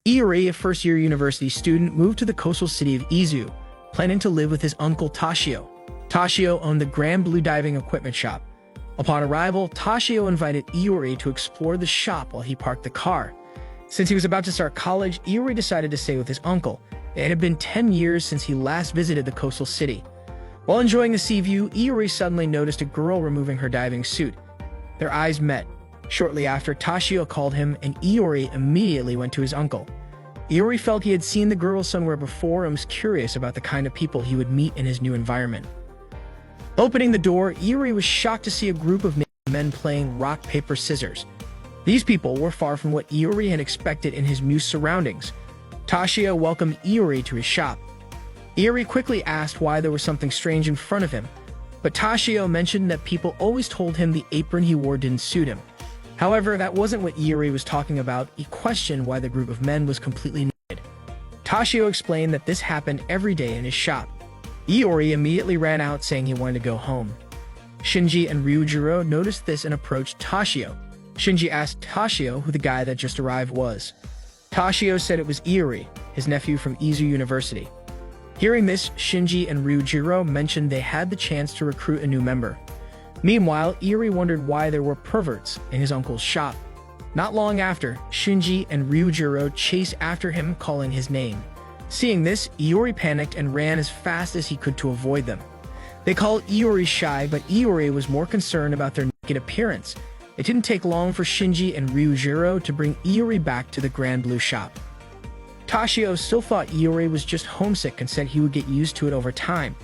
Iori, a first-year university student, moved to the coastal city of Izu, planning to live with his uncle Toshio. Toshio owned the Grand Blue diving equipment shop. Upon arrival, Toshio invited Iori to explore the shop while he parked the car. Since he was about to start college, Iori decided to stay with his uncle. It had been 10 years since he last visited the coastal city. While enjoying the sea view, Iori suddenly noticed a girl removing her diving suit. Their eyes met. Shortly after, Toshio called him, and Iori immediately went to his uncle. Iori felt he had seen the girl somewhere before and was curious about the kind of people he would meet in his new environment. Opening the door, Iori was shocked to see a group of men playing rock, paper, scissors. These people were far from what Iori had expected in his new surroundings. Toshio welcomed Iori to his shop. Iori quickly asked why there was something strange in front of him, but Toshio mentioned that people always told him the apron he wore didn't suit him. However, that wasn't what Iori was talking about. He questioned why the group of men was completely naked. Toshio explained that this happened every day in his shop. Iori immediately ran out saying he wanted to go home. Shinji and Ryujiro noticed this and approached Toshio. Shinji asked Toshio who the guy that just arrived was. Toshio said it was Iori, his nephew from Izu University. Hearing this, Shinji and Ryujiro mentioned they had the chance to recruit a new member. Meanwhile, Iori wondered why there were perverts in his uncle's shop. Not long after, Shinji and Ryujiro chased after him, calling his name. Seeing this, Iori panicked and ran as fast as he could to avoid them. They called Iori shy, but Iori was more concerned about their naked appearance. It didn't take long for Shinji and Ryujiro to bring Iori back to the Grand Blue shop. Toshio still thought Iori was just homesick and said he would get used to it over time.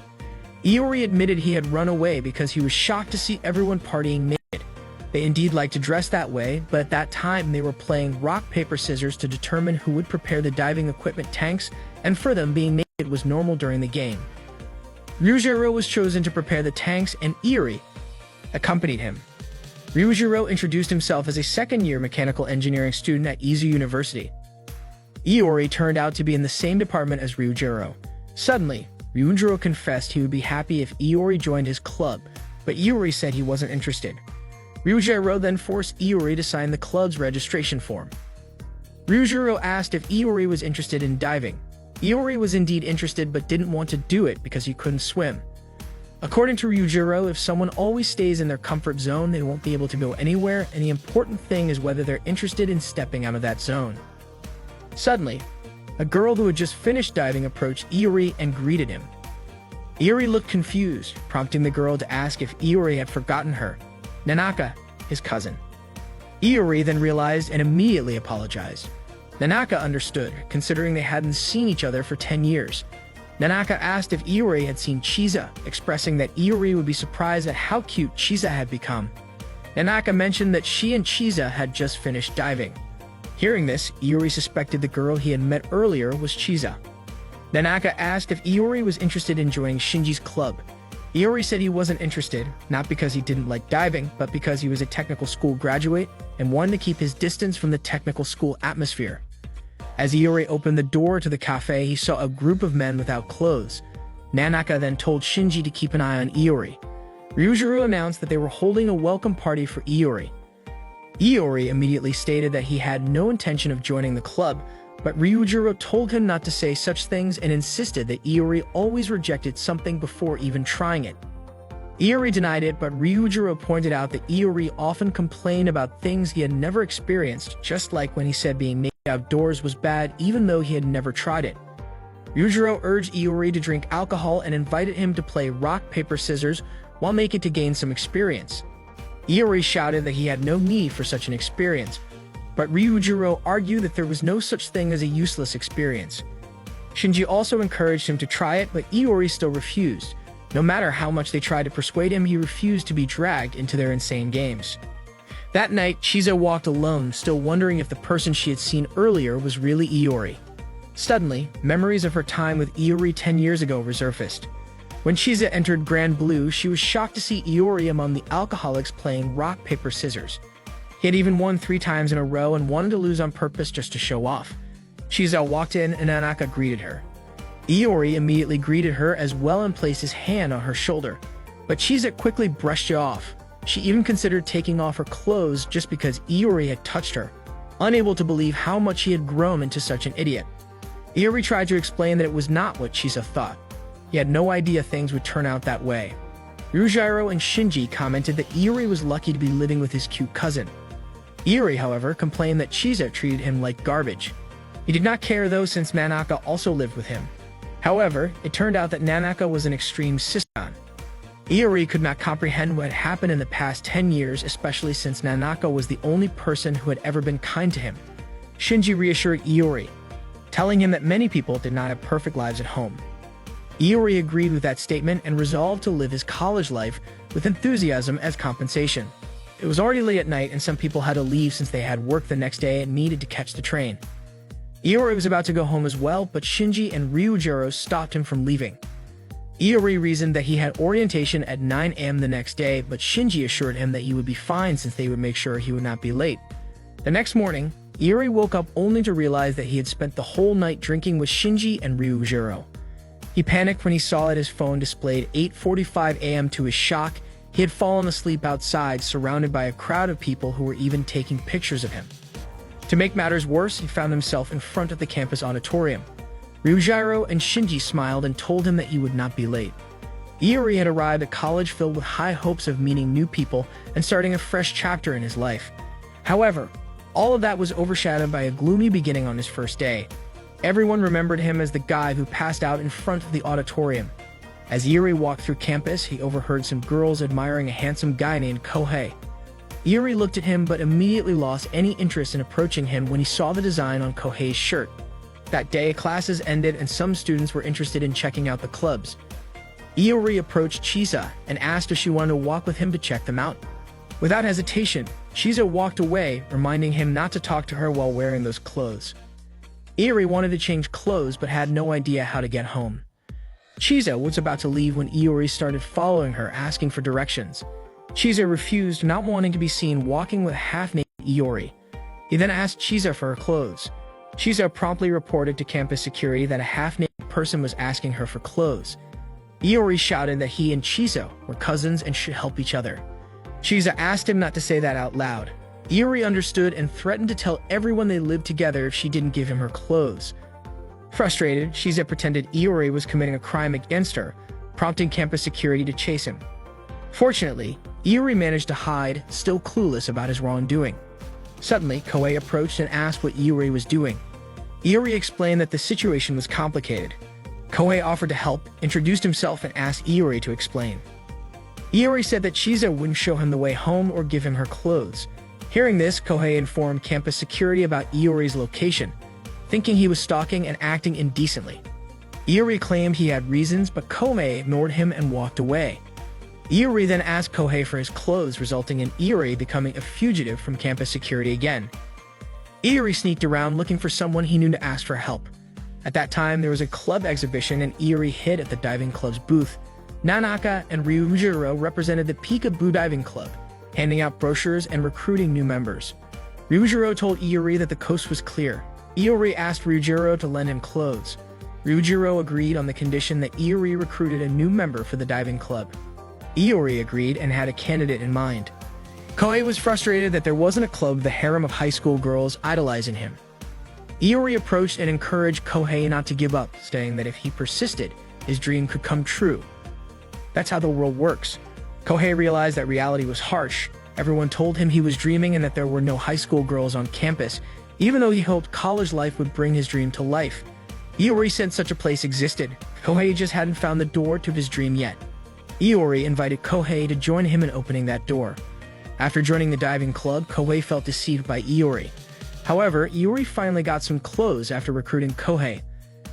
Iori admitted he had run away because he was shocked to see everyone partying naked. They indeed liked to dress that way, but at that time they were playing rock, paper, scissors to determine who would prepare the diving equipment tanks, and for them, being naked was normal during the game. Ryujiro was chosen to prepare the tanks, and Iori accompanied him. Ryujiro introduced himself as a second-year mechanical engineering student at Izu University. Iori turned out to be in the same department as Ryujiro. Suddenly, Ryujiro confessed he would be happy if Iori joined his club, but Iori said he wasn't interested. Ryujiro then forced Iori to sign the club's registration form. Ryujiro asked if Iori was interested in diving. Iori was indeed interested but didn't want to do it because he couldn't swim. According to Ryujiro, if someone always stays in their comfort zone, they won't be able to go anywhere, and the important thing is whether they're interested in stepping out of that zone. Suddenly, a girl who had just finished diving approached Iori and greeted him. Iori looked confused, prompting the girl to ask if Iori had forgotten her. Nanaka, his cousin. Iori then realized and immediately apologized. Nanaka understood, considering they hadn't seen each other for 10 years. Nanaka asked if Iori had seen Chiza, expressing that Iori would be surprised at how cute Chiza had become. Nanaka mentioned that she and Chiza had just finished diving. Hearing this, Iori suspected the girl he had met earlier was Chiza. Nanaka asked if Iori was interested in joining Shinji's club. Iori said he wasn't interested, not because he didn't like diving, but because he was a technical school graduate and wanted to keep his distance from the technical school atmosphere. As Iori opened the door to the cafe, he saw a group of men without clothes. Nanaka then told Shinji to keep an eye on Iori. Ryujiro announced that they were holding a welcome party for Iori. Iori immediately stated that he had no intention of joining the club, but Ryujiro told him not to say such things and insisted that Iori always rejected something before even trying it. Iori denied it, but Ryujiro pointed out that Iori often complained about things he had never experienced, just like when he said being naked outdoors was bad even though he had never tried it. Ryujiro urged Iori to drink alcohol and invited him to play rock, paper, scissors while naked to gain some experience. Iori shouted that he had no need for such an experience, but Ryujiro argued that there was no such thing as a useless experience. Shinji also encouraged him to try it, but Iori still refused. No matter how much they tried to persuade him, he refused to be dragged into their insane games. That night, Chiza walked alone, still wondering if the person she had seen earlier was really Iori. Suddenly, memories of her time with Iori 10 years ago resurfaced. When Chiza entered Grand Blue, she was shocked to see Iori among the alcoholics playing rock, paper, scissors. He had even won 3 times in a row and wanted to lose on purpose just to show off. Chiza walked in and Nanaka greeted her. Iori immediately greeted her as well and placed his hand on her shoulder, but Chiza quickly brushed it off. She even considered taking off her clothes just because Iori had touched her. unable to believe how much he had grown into such an idiot. Iori tried to explain that it was not what Chisa thought. He had no idea things would turn out that way. Ryujiro and Shinji commented that Iori was lucky to be living with his cute cousin. Iori, however, complained that Chisa treated him like garbage. He did not care though, since Nanaka also lived with him. However, it turned out that Nanaka was an extreme sister. Iori could not comprehend what had happened in the past 10 years, especially since Nanaka was the only person who had ever been kind to him. Shinji reassured Iori, telling him that many people did not have perfect lives at home. Iori agreed with that statement and resolved to live his college life with enthusiasm as compensation. It was already late at night and some people had to leave since they had work the next day and needed to catch the train. Iori was about to go home as well, but Shinji and Ryujiro stopped him from leaving. Iori reasoned that he had orientation at 9 a.m. the next day, but Shinji assured him that he would be fine since they would make sure he would not be late. The next morning, Iori woke up only to realize that he had spent the whole night drinking with Shinji and Ryujiro. He panicked when he saw that his phone displayed 8:45 a.m. To his shock, he had fallen asleep outside, surrounded by a crowd of people who were even taking pictures of him. To make matters worse, he found himself in front of the campus auditorium. Ryujiro and Shinji smiled and told him that he would not be late. Iori had arrived at college filled with high hopes of meeting new people and starting a fresh chapter in his life. However, all of that was overshadowed by a gloomy beginning on his first day. Everyone remembered him as the guy who passed out in front of the auditorium. As Iori walked through campus, he overheard some girls admiring a handsome guy named Kohei. Iori looked at him but immediately lost any interest in approaching him when he saw the design on Kohei's shirt. That day, classes ended and some students were interested in checking out the clubs. Iori approached Chisa and asked if she wanted to walk with him to check them out. Without hesitation, Chisa walked away, reminding him not to talk to her while wearing those clothes. Iori wanted to change clothes but had no idea how to get home. Chisa was about to leave when Iori started following her, asking for directions. Chisa refused, not wanting to be seen walking with half-naked Iori. He then asked Chisa for her clothes. Chisa promptly reported to campus security that a half-naked person was asking her for clothes. Iori shouted that he and Chisa were cousins and should help each other. Chisa asked him not to say that out loud. Iori understood and threatened to tell everyone they lived together if she didn't give him her clothes. Frustrated, Chisa pretended Iori was committing a crime against her, prompting campus security to chase him. Fortunately, Iori managed to hide, still clueless about his wrongdoing. Suddenly, Kohei approached and asked what Iori was doing. Iori explained that the situation was complicated. Kohei offered to help, introduced himself, and asked Iori to explain. Iori said that Chisa wouldn't show him the way home or give him her clothes. Hearing this, Kohei informed campus security about Iori's location, thinking he was stalking and acting indecently. Iori claimed he had reasons, but Kohei ignored him and walked away. Iori then asked Kohei for his clothes, resulting in Iori becoming a fugitive from campus security again. Iori sneaked around looking for someone he knew to ask for help. At that time, there was a club exhibition and Iori hid at the diving club's booth. Nanaka and Ryujiro represented the Peekaboo Diving Club, handing out brochures and recruiting new members. Ryujiro told Iori that the coast was clear. Iori asked Ryujiro to lend him clothes. Ryujiro agreed on the condition that Iori recruited a new member for the diving club. Iori agreed and had a candidate in mind. Kohei was frustrated that there wasn't a club, the harem of high school girls idolizing him. Iori approached and encouraged Kohei not to give up, saying that if he persisted, his dream could come true. That's how the world works. Kohei realized that reality was harsh. Everyone told him he was dreaming and that there were no high school girls on campus, even though he hoped college life would bring his dream to life. Iori said such a place existed. Kohei just hadn't found the door to his dream yet. Iori invited Kohei to join him in opening that door. After joining the diving club, Kohei felt deceived by Iori. However, Iori finally got some clothes after recruiting Kohei.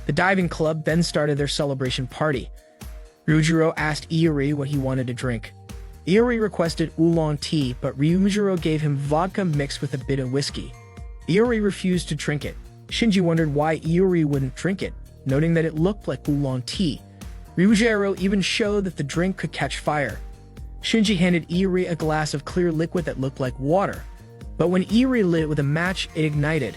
The diving club then started their celebration party. Ryujiro asked Iori what he wanted to drink. Iori requested oolong tea, but Ryujiro gave him vodka mixed with a bit of whiskey. Iori refused to drink it. Shinji wondered why Iori wouldn't drink it, noting that it looked like oolong tea. Ryujiro even showed that the drink could catch fire. Shinji handed Iori a glass of clear liquid that looked like water, but when Iori lit it with a match, it ignited.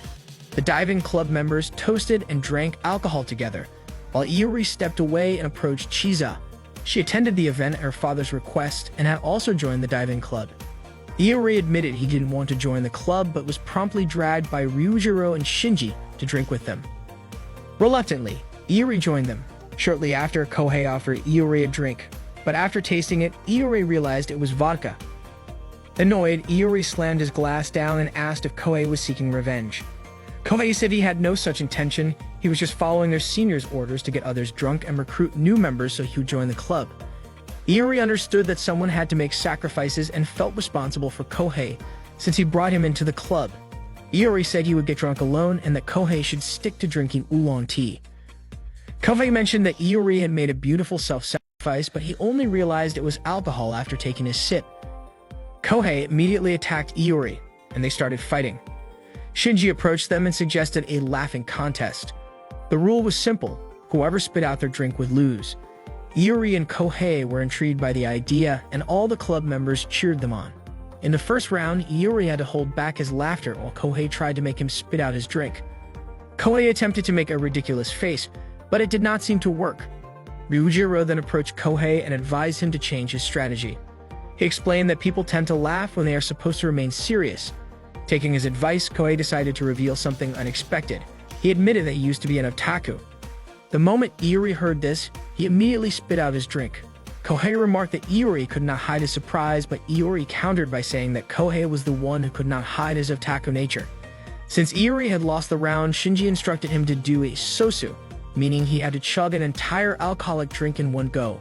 The diving club members toasted and drank alcohol together, while Iori stepped away and approached Chisa. She attended the event at her father's request and had also joined the diving club. Iori admitted he didn't want to join the club but was promptly dragged by Ryujiro and Shinji to drink with them. Reluctantly, Iori joined them. Shortly after, Kohei offered Iori a drink, but after tasting it, Iori realized it was vodka. Annoyed, Iori slammed his glass down and asked if Kohei was seeking revenge. Kohei said he had no such intention, he was just following their seniors' orders to get others drunk and recruit new members so he would join the club. Iori understood that someone had to make sacrifices and felt responsible for Kohei since he brought him into the club. Iori said he would get drunk alone and that Kohei should stick to drinking oolong tea. Kohei mentioned that Iori had made a beautiful self-sacrifice, but he only realized it was alcohol after taking a sip. Kohei immediately attacked Iori, and they started fighting. Shinji approached them and suggested a laughing contest. The rule was simple: whoever spit out their drink would lose. Iori and Kohei were intrigued by the idea, and all the club members cheered them on. In the first round, Iori had to hold back his laughter while Kohei tried to make him spit out his drink. Kohei attempted to make a ridiculous face, but it did not seem to work. Ryujiro then approached Kohei and advised him to change his strategy. He explained that people tend to laugh when they are supposed to remain serious. Taking his advice, Kohei decided to reveal something unexpected. He admitted that he used to be an otaku. The moment Iori heard this, he immediately spit out his drink. Kohei remarked that Iori could not hide his surprise, but Iori countered by saying that Kohei was the one who could not hide his otaku nature. Since Iori had lost the round, Shinji instructed him to do a sosu, meaning he had to chug an entire alcoholic drink in one go.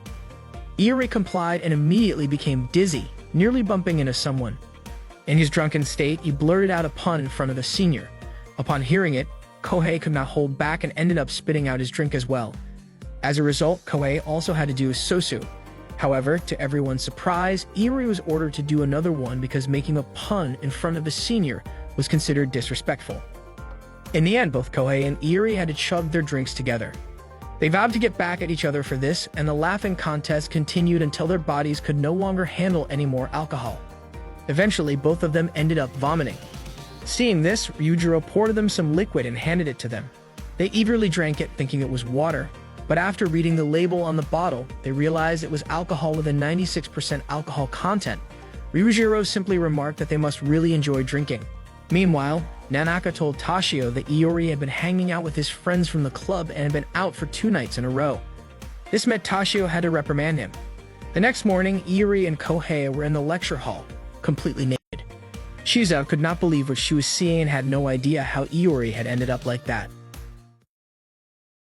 Iori complied and immediately became dizzy, nearly bumping into someone. In his drunken state, he blurted out a pun in front of the senior. Upon hearing it, Kohei could not hold back and ended up spitting out his drink as well. As a result, Kohei also had to do a sosu. However, to everyone's surprise, Iori was ordered to do another one because making a pun in front of a senior was considered disrespectful. In the end, both Kohei and Iori had to chug their drinks together. They vowed to get back at each other for this, and the laughing contest continued until their bodies could no longer handle any more alcohol. Eventually, both of them ended up vomiting. Seeing this, Ryujiro poured them some liquid and handed it to them. They eagerly drank it, thinking it was water, but after reading the label on the bottle, they realized it was alcohol with a 96% alcohol content. Ryujiro simply remarked that they must really enjoy drinking. Meanwhile, Nanaka told Tashio that Iori had been hanging out with his friends from the club and had been out for 2 nights in a row. This meant Tashio had to reprimand him. The next morning, Iori and Kohei were in the lecture hall, completely naked. Shiza could not believe what she was seeing and had no idea how Iori had ended up like that.